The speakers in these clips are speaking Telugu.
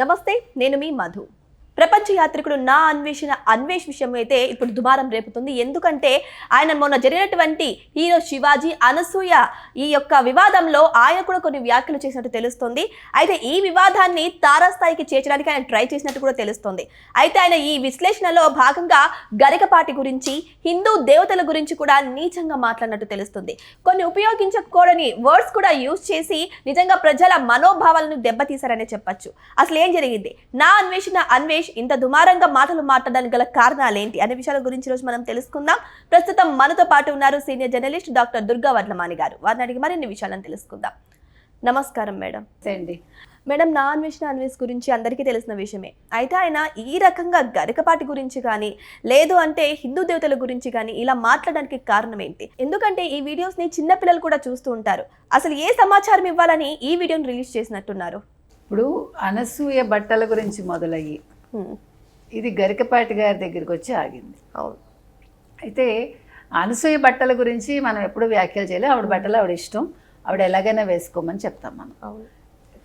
నమస్తే, నేను మీ మధు. ప్రపంచ యాత్రికుడు నా అన్వేష్ విషయం అయితే ఇప్పుడు దుమారం రేపుతుంది. ఎందుకంటే ఆయన మొన్న జరిగినటువంటి హీరో శివాజీ అనసూయ ఈ యొక్క వివాదంలో ఆయన కూడా కొన్ని వ్యాఖ్యలు చేసినట్టు తెలుస్తుంది. అయితే ఈ వివాదాన్ని తారాస్థాయికి చేర్చడానికి ఆయన ట్రై చేసినట్టు కూడా తెలుస్తుంది. అయితే ఆయన ఈ విశ్లేషణలో భాగంగా గరికపాటి గురించి, హిందూ దేవతల గురించి కూడా నీచంగా మాట్లాడినట్టు తెలుస్తుంది. కొన్ని ఉపయోగించకూడని వర్డ్స్ కూడా యూజ్ చేసి నిజంగా ప్రజల మనోభావాలను దెబ్బతీశారనే చెప్పచ్చు. అసలు ఏం జరిగింది? నా అన్వేష్ ఇంత దుమారంగా మాటలు మాట్లాడడానికి గల కారణాలు ఏంటి అనే విషయాల గురించి రోజు మనం తెలుసుకుందాం. ప్రస్తుతం మనతో పాటు ఉన్నారు senior journalist doctor Durga Vadlamani గారు. వారిని అడిగి మరిన్ని విషయాలను తెలుసుకుందాం. నమస్కారం మేడం. మేడం, నా అన్వేష్ గురించి అందరికీ తెలిసిన విషయమే. అయితే ఆయన ఈ రకంగా గరికపాటి గురించి కానీ లేదు అంటే హిందూ దేవతల గురించి కానీ ఇలా మాట్లాడడానికి కారణం ఏంటి? ఎందుకంటే ఈ వీడియోస్ని చిన్నపిల్లలు కూడా చూస్తూ ఉంటారు. అసలు ఏ సమాచారం ఇవ్వాలని ఈ వీడియోని రిలీజ్ చేసినట్టున్నారు? ఇప్పుడు అనసూయ బట్టల గురించి మొదలయ్యి ఇది గరికపాటి గారి దగ్గరికి వచ్చి ఆగింది. అవును. అయితే అనసూయ బట్టల గురించి మనం ఎప్పుడు వ్యాఖ్యలు చేయలేదు. ఆవిడ బట్టలు ఆవిడ ఇష్టం, ఆవిడ ఎలాగైనా వేసుకోమని చెప్తాం మనం. అవును.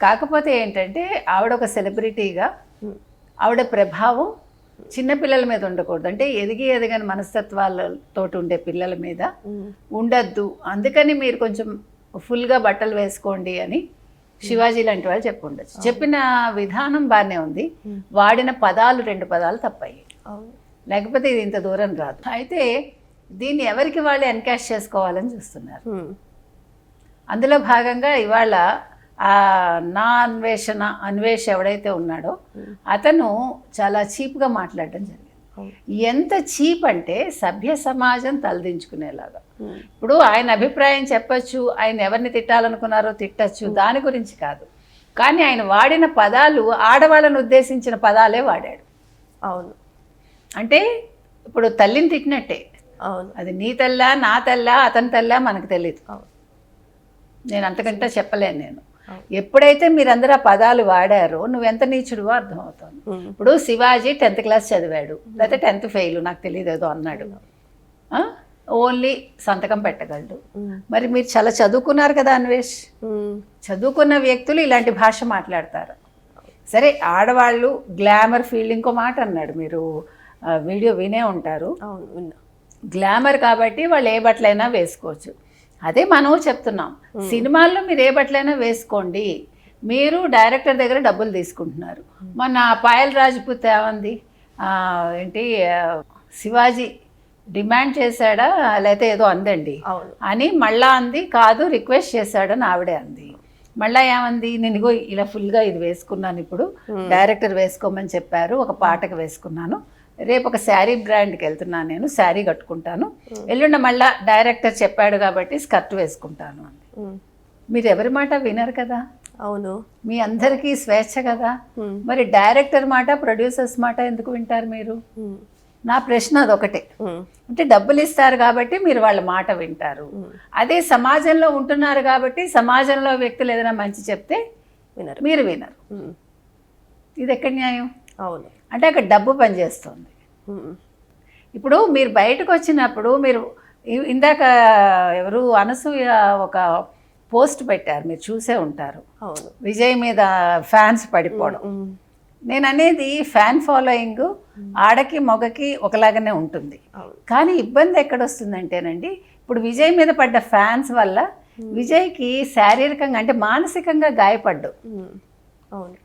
కాకపోతే ఏంటంటే ఆవిడ ఒక సెలబ్రిటీగా ఆవిడ ప్రభావం చిన్నపిల్లల మీద ఉండకూడదు. అంటే ఎదిగని మనస్తత్వాలతో ఉండే పిల్లల మీద ఉండద్దు. అందుకని మీరు కొంచెం ఫుల్గా బట్టలు వేసుకోండి అని శివాజీ లాంటి వాళ్ళు చెప్పి ఉండొచ్చు. చెప్పిన విధానం బాగానే ఉంది, వాడిన పదాలు 2 పదాలు తప్పాయి, లేకపోతే ఇది ఇంత దూరం రాదు. అయితే దీన్ని ఎవరికి వాళ్ళు ఎన్కాష్ చేసుకోవాలని చూస్తున్నారు. అందులో భాగంగా ఇవాళ ఆ నా అన్వేష్ ఎవడైతే ఉన్నాడో అతను చాలా చీప్గా మాట్లాడడం జరిగింది. ఎంత చీప్ అంటే సభ్య సమాజం తలదించుకునేలాగా. ఇప్పుడు ఆయన అభిప్రాయం చెప్పచ్చు, ఆయన ఎవరిని తిట్టాలనుకున్నారో తిట్టచ్చు, దాని గురించి కాదు. కానీ ఆయన వాడిన పదాలు ఆడవాళ్ళను ఉద్దేశించిన పదాలే వాడాడు. అవును. అంటే ఇప్పుడు తల్లిని తిట్టినట్టే. అవును. అది నీ తల్లా, నా తల్లా, అతని తల్లా మనకు తెలియదు. నేను అంతకంటే చెప్పలేను. నేను ఎప్పుడైతే మీరందరూ ఆ పదాలు వాడారో నువ్వెంత నీచుడువో అర్థమవుతుంది. ఇప్పుడు శివాజీ 10th క్లాస్ చదివాడు, లేకపోతే 10th ఫెయిల్, నాకు తెలియదు ఏదో అన్నాడు. ఓన్లీ సంతకం పెట్టగలడు. మరి మీరు చాలా చదువుకున్నారు కదా అన్వేష్, చదువుకున్న వ్యక్తులు ఇలాంటి భాష మాట్లాడతారు. సరే, ఆడవాళ్ళు గ్లామర్ ఫీల్డ్, ఇంకో మాట అన్నాడు, మీరు వీడియో వినే ఉంటారు. గ్లామర్ కాబట్టి వాళ్ళు ఏ బట్టలైనా వేసుకోవచ్చు. అదే మనం చెప్తున్నాం, సినిమాల్లో మీరు ఏ బట్టలైనా వేసుకోండి, మీరు డైరెక్టర్ దగ్గర డబ్బులు తీసుకుంటున్నారు. మొన్న పాయల్ రాజ్పూత్ ఏమంది, ఏంటి శివాజీ డిమాండ్ చేశాడా లేకపోతే ఏదో అందండి అని మళ్ళా అంది, కాదు రిక్వెస్ట్ చేశాడని ఆవిడే అంది. మళ్ళీ ఏమంది, నేను ఇగో ఇలా ఫుల్గా ఇది వేసుకున్నాను, ఇప్పుడు డైరెక్టర్ వేసుకోమని చెప్పారు, ఒక పాటకు వేసుకున్నాను, రేపు ఒక శారీ బ్రాండ్కి వెళ్తున్నాను, నేను శారీ కట్టుకుంటాను, ఎల్లుండ మళ్ళా డైరెక్టర్ చెప్పాడు కాబట్టి స్కర్ట్ వేసుకుంటాను అంది. మీరు ఎవరి మాట వినరు కదా. అవును. మీ అందరికీ స్వేచ్ఛ కదా. మరి డైరెక్టర్ మాట, ప్రొడ్యూసర్స్ మాట ఎందుకు వింటారు మీరు? నా ప్రశ్న అదొకటే. అంటే డబ్బులు ఇస్తారు కాబట్టి మీరు వాళ్ళ మాట వింటారు. అదే సమాజంలో ఉంటున్నారు కాబట్టి సమాజంలో వ్యక్తులు ఏదైనా మంచి చెప్తే మీరు వినరు. ఇది ఎక్కడ న్యాయం? అవును. అంటే అక్కడ డబ్బు పనిచేస్తుంది. ఇప్పుడు మీరు బయటకు వచ్చినప్పుడు, మీరు ఇందాక ఎవరు అనసూయ ఒక పోస్ట్ పెట్టారు, మీరు చూసే ఉంటారు, విజయ్ మీద ఫ్యాన్స్ పడిపోవడం. నేను అనేది ఫ్యాన్ ఫాలోయింగ్ ఆడకి మగకి ఒకలాగానే ఉంటుంది. కానీ ఇబ్బంది ఎక్కడొస్తుందంటేనండి, ఇప్పుడు విజయ్ మీద పడ్డ ఫ్యాన్స్ వల్ల విజయ్కి శారీరకంగా అంటే మానసికంగా గాయపడ్డు. అవును.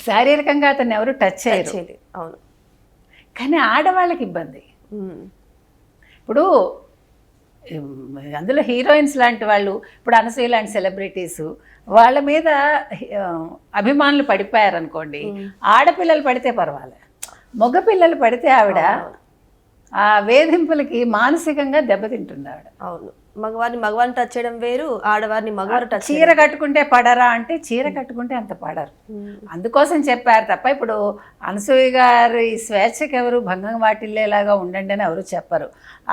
శారీరకంగా అతను ఎవరు టచ్ చేయరు. అవును. కానీ ఆడవాళ్ళకి ఇబ్బంది. ఇప్పుడు అందులో హీరోయిన్స్ లాంటి వాళ్ళు, ఇప్పుడు అనసూయ లాంటి సెలబ్రిటీస్, వాళ్ళ మీద అభిమానులు పడిపోయారనుకోండి, ఆడపిల్లలు పడితే పర్వాలే, మగపిల్లలు పడితే ఆవిడ ఆ వేధింపులకి మానసికంగా దెబ్బతింటుంది ఆవిడ. అవును. మగవారిని టచ్ చేయడం వేరు, ఆడవారిని మగవారు టచ్. చీర కట్టుకుంటే పడరా అంటే చీర కట్టుకుంటే అంత పడరు. అందుకోసం చెప్పారు తప్ప ఇప్పుడు అనసూయ గారి స్వేచ్ఛకి ఎవరు భంగం వాటిల్లేలాగా ఉండండి అని ఎవరు చెప్పరు.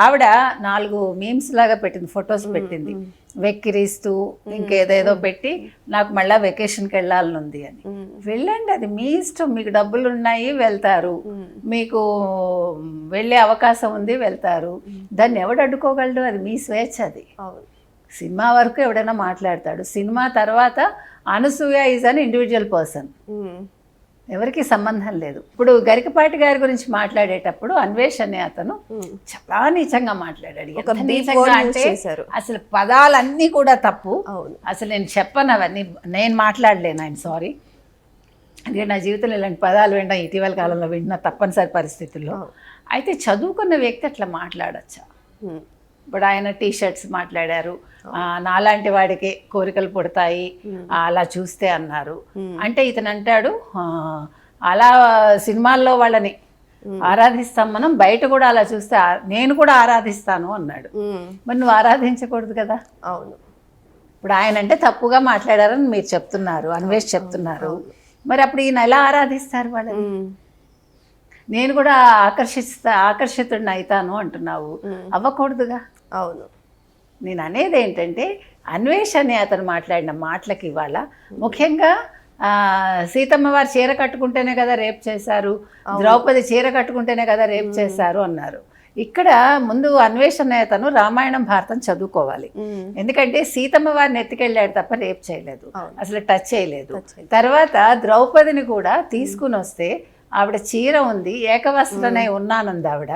ఆవిడ 4 మీమ్స్ లాగా పెట్టింది, ఫొటోస్ పెట్టింది, వెక్కిరిస్తూ ఇంకేదేదో పెట్టి నాకు మళ్ళీ వెకేషన్కి వెళ్ళాలని ఉంది అని. వెళ్ళండి, అది మీ ఇష్టం, మీకు డబ్బులు ఉన్నాయి వెళ్తారు, మీకు వెళ్ళే అవకాశం ఉంది వెళ్తారు, దాన్ని ఎవడు అడ్డుకోగలడు? అది మీ స్వేచ్ఛ. అది సినిమా వరకు ఎవడైనా మాట్లాడతాడు, సినిమా తర్వాత Anasuya is an individual person. ఎవరికి సంబంధం లేదు. ఇప్పుడు గరికపాటి గారి గురించి మాట్లాడేటప్పుడు అన్వేష్ అనే అతను చాలా నీచంగా మాట్లాడాడు. ఎంత నీచంగా అంటే అసలు పదాలన్నీ కూడా తప్పు. అసలు నేను చెప్పను అవన్నీ, నేను మాట్లాడలేను. ఆయన సారీ. అందుకే నా జీవితంలో ఇలాంటి పదాలు వినడం ఇటీవల కాలంలో వింటున్న తప్పనిసరి పరిస్థితుల్లో. అయితే చదువుకున్న వ్యక్తి అట్లా మాట్లాడచ్చా? ఇప్పుడు ఆయన టీషర్ట్స్ మాట్లాడారు, నాలాంటి వాడికి కోరికలు పుడతాయి అలా చూస్తే అన్నారు. అంటే ఇతను అంటాడు అలా సినిమాల్లో వాళ్ళని ఆరాధిస్తాం మనం, బయట కూడా అలా చూస్తే నేను కూడా ఆరాధిస్తాను అన్నాడు. మరి నువ్వు ఆరాధించకూడదు కదా. అవును. ఇప్పుడు ఆయన అంటే తప్పుగా మాట్లాడారని మీరు చెప్తున్నారు, అన్వేష్ చెప్తున్నారు. మరి అప్పుడు ఈయన ఎలా ఆరాధిస్తారు వాళ్ళని? నేను కూడా ఆకర్షితుడిని అవుతాను అంటున్నావు, అవ్వకూడదుగా. అవును. నేను అనేది ఏంటంటే అన్వేష్ అనే అతను మాట్లాడిన మాటలకి ఇవాళ ముఖ్యంగా సీతమ్మ వారు చీర కట్టుకుంటేనే కదా రేప్ చేశారు, ద్రౌపది చీర కట్టుకుంటేనే కదా రేప్ చేశారు అన్నారు. ఇక్కడ ముందు అన్వేష్ అనే అతను రామాయణం భారతం చదువుకోవాలి. ఎందుకంటే సీతమ్మ వారిని ఎత్తుకెళ్ళాడు తప్ప రేప్ చేయలేదు, అసలు టచ్ చేయలేదు. తర్వాత ద్రౌపదిని కూడా తీసుకుని వస్తే ఆవిడ చీర ఉంది, ఏకవస్త్రనై ఉన్నానంది ఆవిడ.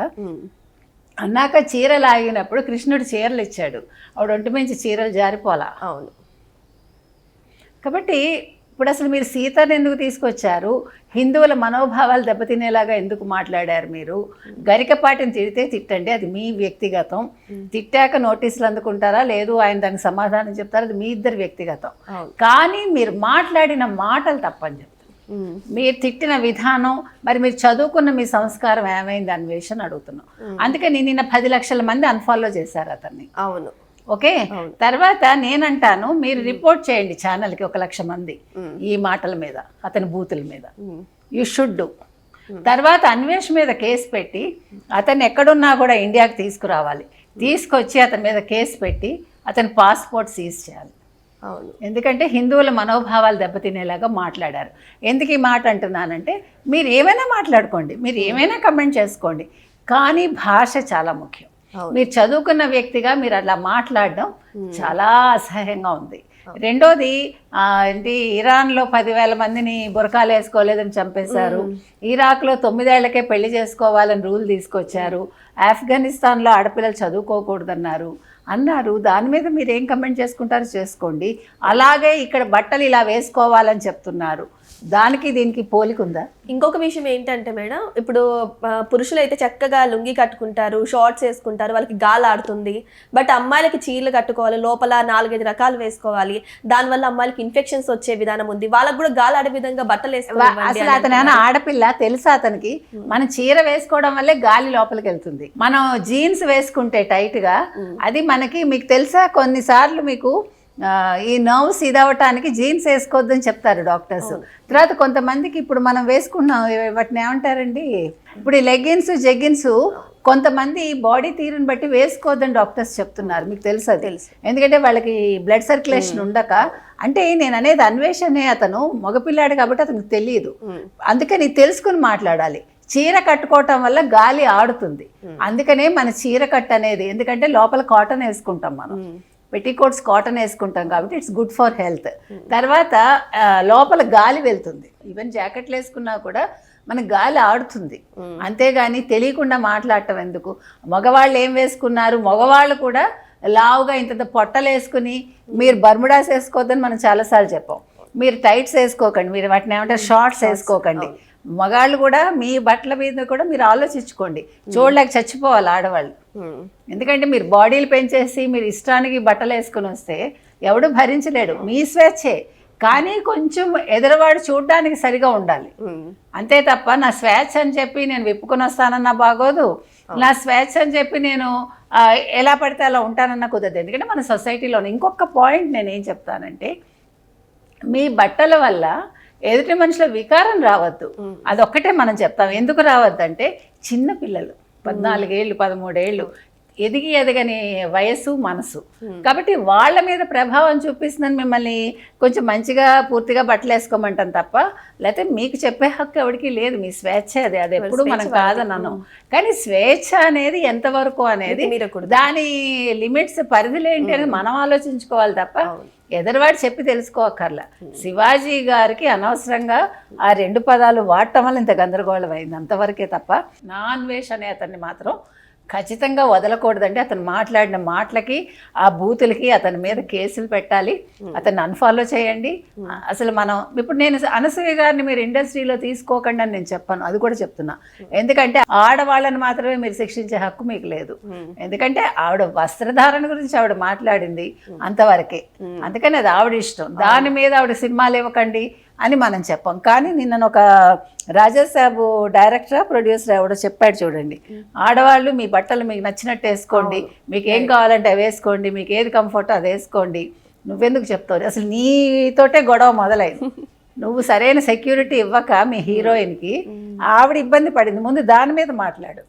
అన్నాక చీర లాగినప్పుడు కృష్ణుడు చీరలు ఇచ్చాడు, ఆవిడ ఒంటి మించి చీరలు జారిపోలా. అవును. కాబట్టి ఇప్పుడు అసలు మీరు సీతను ఎందుకు తీసుకొచ్చారు? హిందువుల మనోభావాలు దెబ్బతినేలాగా ఎందుకు మాట్లాడారు మీరు? గరికపాటిని తిడితే తిట్టండి, అది మీ వ్యక్తిగతం. తిట్టాక నోటీసులు అందుకుంటారా లేదు ఆయన దానికి సమాధానం చెప్తారా, అది మీ ఇద్దరు వ్యక్తిగతం. కానీ మీరు మాట్లాడిన మాటలు తప్పని చెప్తారు. మీరు తిట్టిన విధానం, మరి మీరు చదువుకున్న మీ సంస్కారం ఏమైంది అన్వేషణ అడుగుతున్నాం. అందుకని నిన్న 10 లక్షల మంది అన్ఫాలో చేశారు అతన్ని. అవును. ఓకే. తర్వాత నేనంటాను మీరు రిపోర్ట్ చేయండి ఛానల్కి 1 లక్ష మంది ఈ మాటల మీద, అతని బూతుల మీద. You should do. తర్వాత అన్వేష్ మీద కేసు పెట్టి అతను ఎక్కడున్నా కూడా ఇండియాకి తీసుకురావాలి, తీసుకొచ్చి అతని మీద కేసు పెట్టి అతని పాస్పోర్ట్ సీజ్ చేయాలి. అవును. ఎందుకంటే హిందువుల మనోభావాలు దెబ్బతినేలాగా మాట్లాడారు. ఎందుకు ఈ మాట అంటున్నానంటే మీరు ఏమైనా మాట్లాడుకోండి, మీరు ఏమైనా కమెంట్ చేసుకోండి, కానీ భాష చాలా ముఖ్యం. మీరు చదువుకున్న వ్యక్తిగా మీరు అలా మాట్లాడడం చాలా అసహ్యంగా ఉంది. రెండోది ఏంటి, ఇరాన్లో 10,000 మందిని బురకాలు వేసుకోలేదని చంపేశారు, ఇరాక్లో 9 ఏళ్లకే పెళ్లి చేసుకోవాలని రూల్ తీసుకొచ్చారు, ఆఫ్ఘనిస్తాన్లో ఆడపిల్లలు చదువుకోకూడదన్నారు అన్నారు. దాని మీద మీరు ఏం కమెంట్ చేసుకుంటారో చేసుకోండి. అలాగే ఇక్కడ బట్టలు ఇలా వేసుకోవాలని చెప్తున్నారు, దానికి దీనికి పోలిక ఉందా? ఇంకొక విషయం ఏంటంటే మేడం, ఇప్పుడు పురుషులు అయితే చక్కగా లుంగి కట్టుకుంటారు, షార్ట్స్ వేసుకుంటారు, వాళ్ళకి గాలి ఆడుతుంది. బట్ అమ్మాయిలకి చీరలు కట్టుకోవాలి, లోపల 4-5 రకాలు వేసుకోవాలి, దానివల్ల అమ్మాయిలకి ఇన్ఫెక్షన్స్ వచ్చే విధానం ఉంది. వాళ్ళకి కూడా గాలి ఆడే విధంగా బట్టలు వేసుకోవాలి. అసలు అతను ఏమైనా ఆడపిల్ల తెలుసా అతనికి? మనం చీర వేసుకోవడం వల్లే గాలి లోపలికి వెళ్తుంది. మనం జీన్స్ వేసుకుంటే టైట్ గా, అది మనకి మీకు తెలుసా కొన్నిసార్లు మీకు ఈ నర్వ్స్ ఇదవటానికి జీన్స్ వేసుకోవద్దని చెప్తారు డాక్టర్స్. తర్వాత కొంతమందికి ఇప్పుడు మనం వేసుకున్నాం వాటిని ఏమంటారండి, ఇప్పుడు ఈ లెగ్గిన్స్ జెగ్గిన్స్ కొంతమంది బాడీ తీరుని బట్టి వేసుకోవద్దని డాక్టర్స్ చెప్తున్నారు. మీకు తెలుసు అది? ఎందుకంటే వాళ్ళకి బ్లడ్ సర్క్యులేషన్ ఉండక. అంటే నేను అనేది అన్వేషణ అతను మగపిల్లాడు కాబట్టి అతనికి తెలియదు, అందుకని తెలుసుకుని మాట్లాడాలి. చీర కట్టుకోవటం వల్ల గాలి ఆడుతుంది, అందుకనే మన చీర కట్టు అనేది, ఎందుకంటే లోపల కాటన్ వేసుకుంటాం మనం, పెట్టికోట్స్ కాటన్ వేసుకుంటాం కాబట్టి ఇట్స్ గుడ్ ఫర్ హెల్త్. తర్వాత లోపల గాలి వెళ్తుంది, ఈవెన్ జాకెట్లు వేసుకున్నా కూడా మనకు గాలి ఆడుతుంది. అంతేగాని తెలియకుండా మాట్లాడటం ఎందుకు? మగవాళ్ళు ఏం వేసుకున్నారు, మగవాళ్ళు కూడా లావుగా ఇంత పొట్టలు వేసుకుని మీరు బర్ముడాస్ వేసుకోవద్దని మనం చాలాసార్లు చెప్పాం. మీరు టైట్స్ వేసుకోకండి, మీరు వాటిని ఏమంటారు షార్ట్స్ వేసుకోకండి. మగాళ్ళు కూడా మీ బట్టల మీద కూడా మీరు ఆలోచించుకోండి, చూడలేక చచ్చిపోవాలి ఆడవాళ్ళు. ఎందుకంటే మీరు బాడీలు పెంచేసి మీరు ఇష్టానికి బట్టలు వేసుకుని వస్తే ఎవడు భరించలేడు, మీ స్వేచ్ఛే. కానీ కొంచెం ఎదురువాడు చూడడానికి సరిగా ఉండాలి, అంతే తప్ప నా స్వేచ్ఛ అని చెప్పి నేను విప్పుకొని వస్తానన్నా బాగోదు, నా స్వేచ్ఛ అని చెప్పి నేను ఎలా పడితే అలా ఉంటానన్నా కుదరదు. ఎందుకంటే మన సొసైటీలో ఇంకొక పాయింట్ నేను ఏం చెప్తానంటే, మీ బట్టల వల్ల ఎదుటి మనుషుల వికారం రావద్దు, అదొక్కటే మనం చెప్తాం. ఎందుకు రావద్దు అంటే చిన్న పిల్లలు 14 ఏళ్ళు 13 ఏళ్ళు ఎదగని వయస్సు మనసు, కాబట్టి వాళ్ళ మీద ప్రభావం చూపిస్తుందని మిమ్మల్ని కొంచెం మంచిగా పూర్తిగా బట్టలు వేసుకోమంటాం తప్ప, లేకపోతే మీకు చెప్పే హక్కు ఎవరికి లేదు, మీ స్వేచ్ఛ అది, అది ఎప్పుడు మనం కాదన్నాను. కానీ స్వేచ్ఛ అనేది ఎంతవరకు అనేది, దాని లిమిట్స్ పరిధులు ఏంటి అనేది మనం ఆలోచించుకోవాలి తప్ప ఎదరివాడు చెప్పి తెలుసుకోకర్లా. శివాజీ గారికి అనవసరంగా ఆ 2 పదాలు వాడటం వల్ల ఇంత గందరగోళం అయింది, అంతవరకే తప్ప నా అన్వేష్ అనే అతన్ని మాత్రం ఖచ్చితంగా వదలకూడదండి. అతను మాట్లాడిన మాటలకి ఆ బూతులకి అతని మీద కేసులు పెట్టాలి, అతన్ని అన్ఫాలో చేయండి. అసలు మనం ఇప్పుడు నేను అనసూయ గారిని మీరు ఇండస్ట్రీలో తీసుకోకండి అని నేను చెప్పాను, అది కూడా చెప్తున్నా. ఎందుకంటే ఆడవాళ్ళని మాత్రమే మీరు శిక్షించే హక్కు మీకు లేదు. ఎందుకంటే ఆవిడ వస్త్రధారణ గురించి ఆవిడ మాట్లాడింది అంతవరకే, అందుకని అది ఆవిడ ఇష్టం. దాని మీద ఆవిడ సినిమాలు ఇవ్వకండి అని మనం చెప్పాం. కానీ నిన్న ఒక రాజాసాబు డైరెక్టర్ ప్రొడ్యూసర్ ఎవడో చెప్పాడు చూడండి, ఆడవాళ్ళు మీ బట్టలు మీకు నచ్చినట్టు వేసుకోండి, మీకు ఏం కావాలంటే అవి వేసుకోండి, మీకు ఏది కంఫర్ట్ అది వేసుకోండి, నువ్వెందుకు చెప్తావు? అసలు నీతోటే గొడవ మొదలైంది. నువ్వు సరైన సెక్యూరిటీ ఇవ్వక మీ హీరోయిన్కి ఆవిడ ఇబ్బంది పడింది, ముందు దాని మీద మాట్లాడు.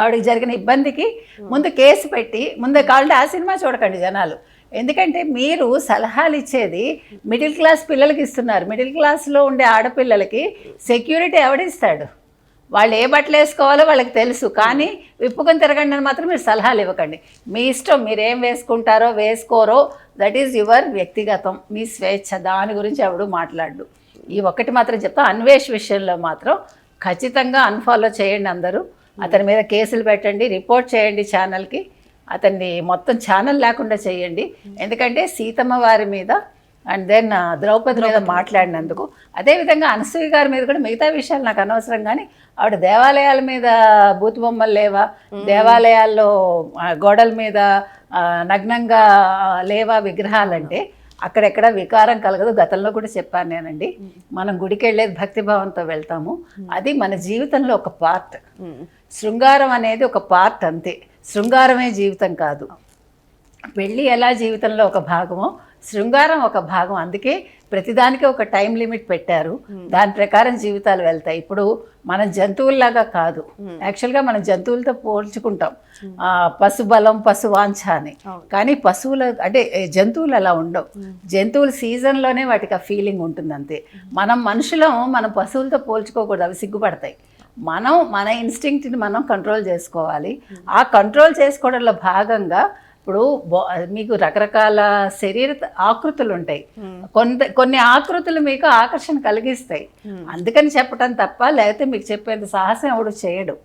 ఆవిడకి జరిగిన ఇబ్బందికి ముందు కేసు పెట్టి ముందు కావాలంటే ఆ సినిమా చూడకండి జనాలు. ఎందుకంటే మీరు సలహాలు ఇచ్చేది మిడిల్ క్లాస్ పిల్లలకి ఇస్తున్నారు. మిడిల్ క్లాస్లో ఉండే ఆడపిల్లలకి సెక్యూరిటీ ఎవడిస్తాడు? వాళ్ళు ఏ బట్టలు వేసుకోవాలో వాళ్ళకి తెలుసు, కానీ విప్పుకొని తిరగండి అని మాత్రం మీరు సలహాలు ఇవ్వకండి. మీ ఇష్టం, మీరు ఏం వేసుకుంటారో వేసుకోరో దట్ ఈజ్ యువర్ వ్యక్తిగతం, మీ స్వేచ్ఛ. దాని గురించి ఎవడు మాట్లాడు. ఈ ఒక్కటి మాత్రం చెప్తా, అన్వేష్ విషయంలో మాత్రం ఖచ్చితంగా అన్ఫాలో చేయండి అందరూ. అతని మీద కేసులు పెట్టండి, రిపోర్ట్ చేయండి ఛానల్కి, అతన్ని మొత్తం ఛానల్ లేకుండా చేయండి. ఎందుకంటే సీతమ్మ వారి మీద అండ్ దెన్ ద్రౌపది మీద మాట్లాడినందుకు, అదేవిధంగా అనసూయ గారి మీద కూడా మిగతా విషయాలు నాకు అనవసరం, కానీ ఆవిడ దేవాలయాల మీద బూతు బొమ్మలు లేవా, దేవాలయాల్లో గోడల మీద నగ్నంగా లేవా విగ్రహాలంటే అక్కడెక్కడ వికారం కలగదు. గతంలో కూడా చెప్పాను నేనండి, మనం గుడికి వెళ్ళేది భక్తిభావంతో వెళ్తాము, అది మన జీవితంలో ఒక పార్ట్. శృంగారం అనేది ఒక పార్ట్ అంతే, శృంగారమే జీవితం కాదు. పెళ్ళి ఎలా జీవితంలో ఒక భాగమో శృంగారం ఒక భాగం. అందుకే ప్రతిదానికి ఒక టైం లిమిట్ పెట్టారు, దాని ప్రకారం జీవితాలు వెళ్తాయి. ఇప్పుడు మనం జంతువుల్లాగా కాదు, యాక్చువల్గా మనం జంతువులతో పోల్చుకుంటాం పశుబలం పశువాంఛ అని, కానీ పశువుల అంటే జంతువులు అలా ఉండవు. జంతువుల సీజన్లోనే వాటికి ఆ ఫీలింగ్ ఉంటుంది అంతే. మనం మనుషులం, మనం పశువులతో పోల్చుకోకూడదు, అవి సిగ్గుపడతాయి. మనం మన ఇన్స్టింక్ట్ని మనం కంట్రోల్ చేసుకోవాలి. ఆ కంట్రోల్ చేసుకోవడంలో భాగంగా ఇప్పుడు మీకు రకరకాల శరీర ఆకృతులు ఉంటాయి, కొన్ని ఆకృతులు మీకు ఆకర్షణ కలిగిస్తాయి, అందుకని చెప్పటం తప్ప, లేకపోతే మీకు చెప్పేంత సాహసం ఎవడు చేయడు.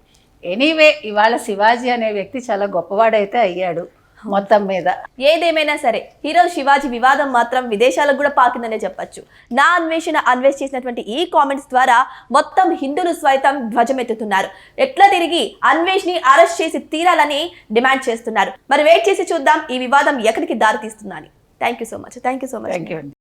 ఎనీవే ఇవాళ శివాజీ అనే వ్యక్తి చాలా గొప్పవాడైతే అయ్యాడు మొత్తం మీద. ఏదేమైనా సరే హీరో శివాజీ వివాదం మాత్రం విదేశాలకు కూడా పాకిందనే చెప్పొచ్చు. నా అన్వేష్ చేసినటువంటి ఈ కామెంట్స్ ద్వారా మొత్తం హిందువులు సైతం ధ్వజమెత్తుతున్నారు. ఎట్లా తిరిగి అన్వేష్ ని అరెస్ట్ చేసి తీరాలని డిమాండ్ చేస్తున్నారు. మరి వెయిట్ చేసి చూద్దాం ఈ వివాదం ఎక్కడికి దారి తీస్తుందని. Thank you so much.